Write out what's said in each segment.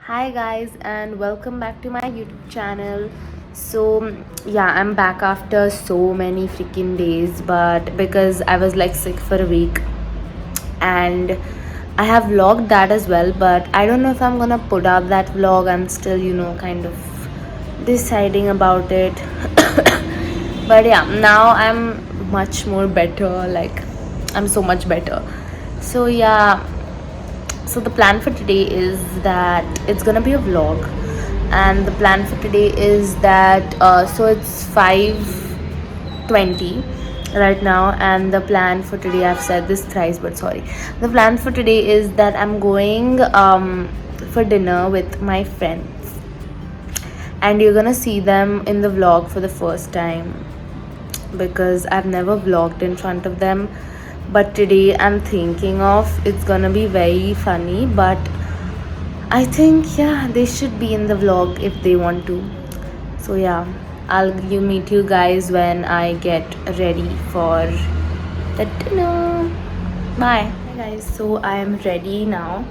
Hi guys and welcome back to my YouTube channel. So yeah, I'm back after so many freaking days, but because I was like sick for a week and I have vlogged that as well, but I don't know if I'm gonna put up that vlog. I'm still, kind of deciding about it. But yeah, now I'm much more better, like I'm so much better. So yeah, so the plan for today is that it's gonna be a vlog, and the plan for today is that so it's 5:20 right now, and the plan for today, I've said this thrice but sorry, the plan for today is that I'm going for dinner with my friends, and you're gonna see them in the vlog for the first time because I've never vlogged in front of them. But today I'm thinking of it's gonna be very funny, but I think, yeah, they should be in the vlog if they want to. So yeah, I'll you meet you guys when I get ready for the dinner. Bye. Hi guys, so I am ready now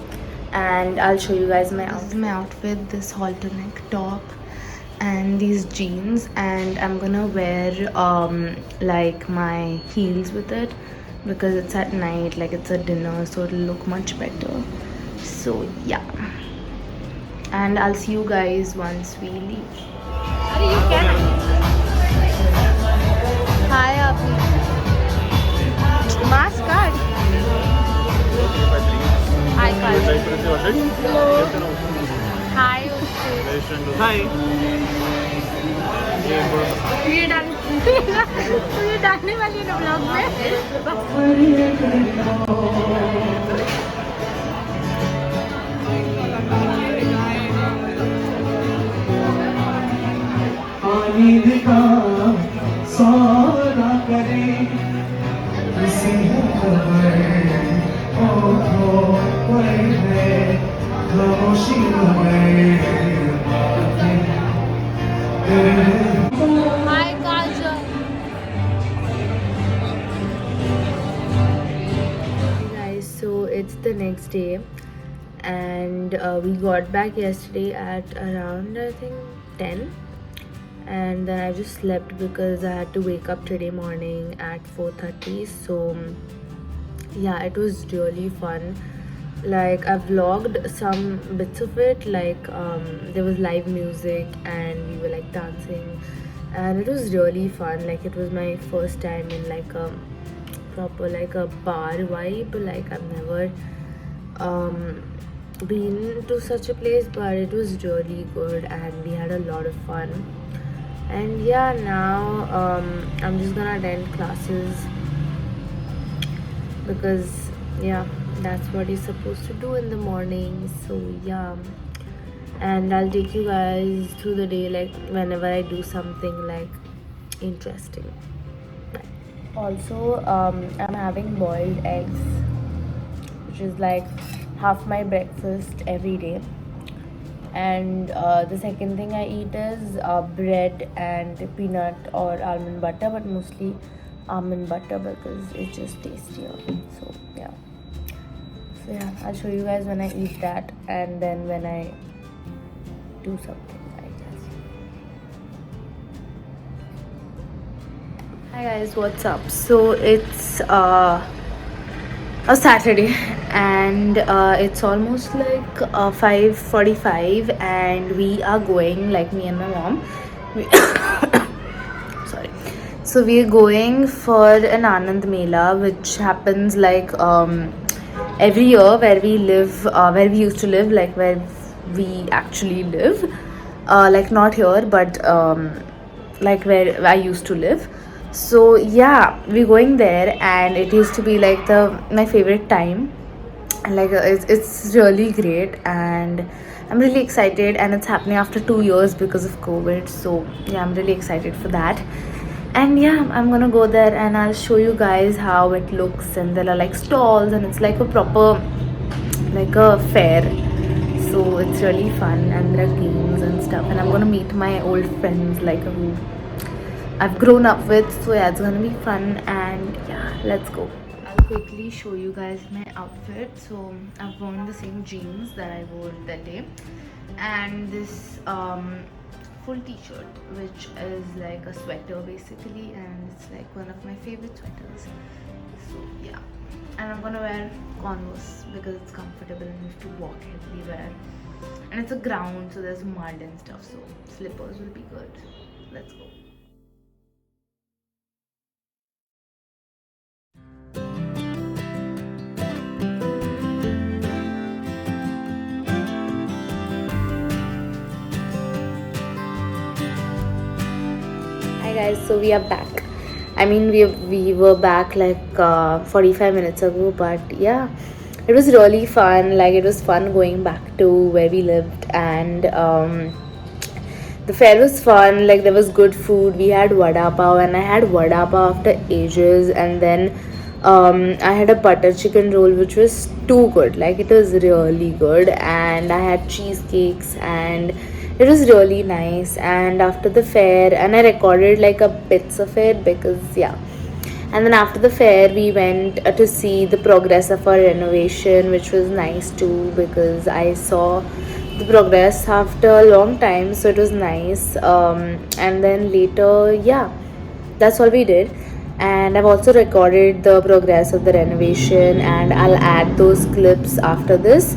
and I'll show you guys my outfit. This is my outfit, this halter neck top and these jeans, and I'm gonna wear like my heels with it because it's at night, like it's a dinner, so it'll look much better. So yeah, and I'll see you guys once we leave. Are you can? Hi, Abhi. Mask card. Hi, card. Hi. Hi. ये डाल ये डालने वाली है ना blog में. पानी दिखा सारा करे किसी खबर हो है खामोशी Hi, Kajal. Hey guys, so it's the next day, and we got back yesterday at around, I think, 10, and then I just slept because I had to wake up today morning at 4:30. So yeah, it was really fun. Like, I vlogged some bits of it, like there was live music and we were like dancing, and it was really fun. Like, it was my first time in like a proper, like a bar vibe. Like, I've never been to such a place, but it was really good and we had a lot of fun. And yeah, now I'm just gonna attend classes because yeah, that's what you're supposed to do in the morning. So yeah, and I'll take you guys through the day, like whenever I do something like interesting. Also, I'm having boiled eggs, which is like half my breakfast every day. And the second thing I eat is bread and peanut or almond butter, but mostly almond butter because it's just tastier. So yeah, I'll show you guys when I eat that, and then when I do something, I guess. Hi guys, what's up? So it's a Saturday, and it's almost like 5:45, and we are going, like me and my mom. We sorry. So we're going for an Anand Mela, which happens like every year where we live, where we used to live, like where we actually live, like not here, but like where I used to live. So yeah, we're going there, and it used to be like the my favorite time, and like it's really great, and I'm really excited, and it's happening after 2 years because of COVID. So yeah, I'm really excited for that. And yeah, I'm gonna go there and I'll show you guys how it looks, and there are like stalls, and it's like a proper, like a fair. So it's really fun, and there are games and stuff, and I'm gonna meet my old friends, like who I've grown up with. So yeah, it's gonna be fun, and yeah, let's go. I'll quickly show you guys my outfit. So I've worn the same jeans that I wore that day, and this full t-shirt, which is like a sweater basically, and it's like one of my favorite sweaters. So yeah, and I'm gonna wear Converse because it's comfortable and you have to walk everywhere, and it's a ground, so there's mud and stuff, so slippers will be good. Let's go. Hi guys, so we are back. I mean, we were back like 45 minutes ago, but yeah, it was really fun. Like, it was fun going back to where we lived, and the fair was fun. Like, there was good food. We had vada pav, and I had vada pav after ages, and then I had a butter chicken roll, which was too good. Like, it was really good, and I had cheesecakes, and it was really nice. And after the fair, and I recorded like a bits of it because yeah. And then after the fair, we went to see the progress of our renovation, which was nice too because I saw the progress after a long time, so it was nice. And then later, yeah, that's all we did. And I've also recorded the progress of the renovation, and I'll add those clips after this.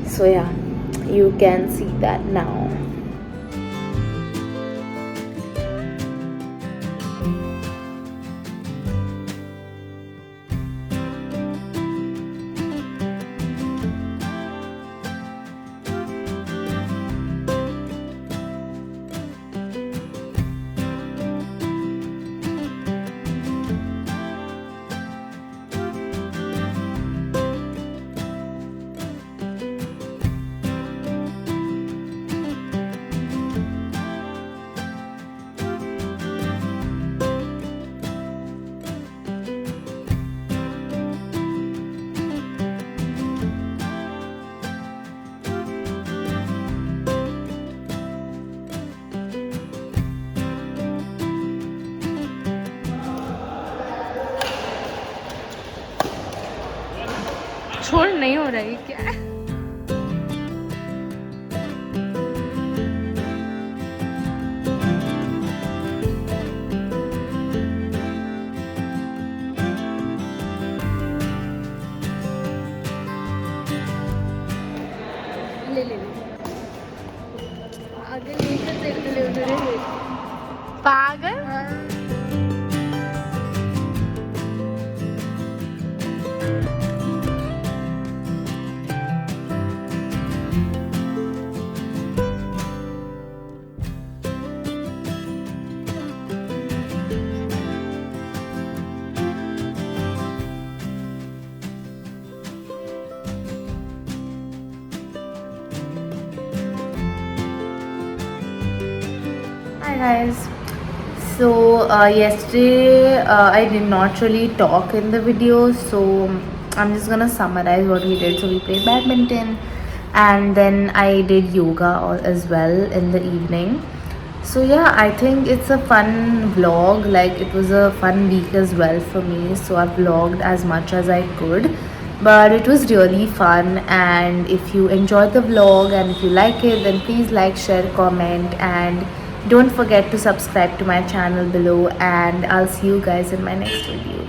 So yeah, you can see that now. छोड़ नहीं हो रही क्या? ले ले आगे नीचे देख ले उधर पागल. Hi guys. So yesterday I did not really talk in the video, so I'm just gonna summarize what we did. So we played badminton, and then I did yoga as well in the evening. So yeah, I think it's a fun vlog. Like, it was a fun week as well for me, so I vlogged as much as I could, but it was really fun. And if you enjoyed the vlog and if you like it, then please like, share, comment, and don't forget to subscribe to my channel below. And I'll see you guys in my next video.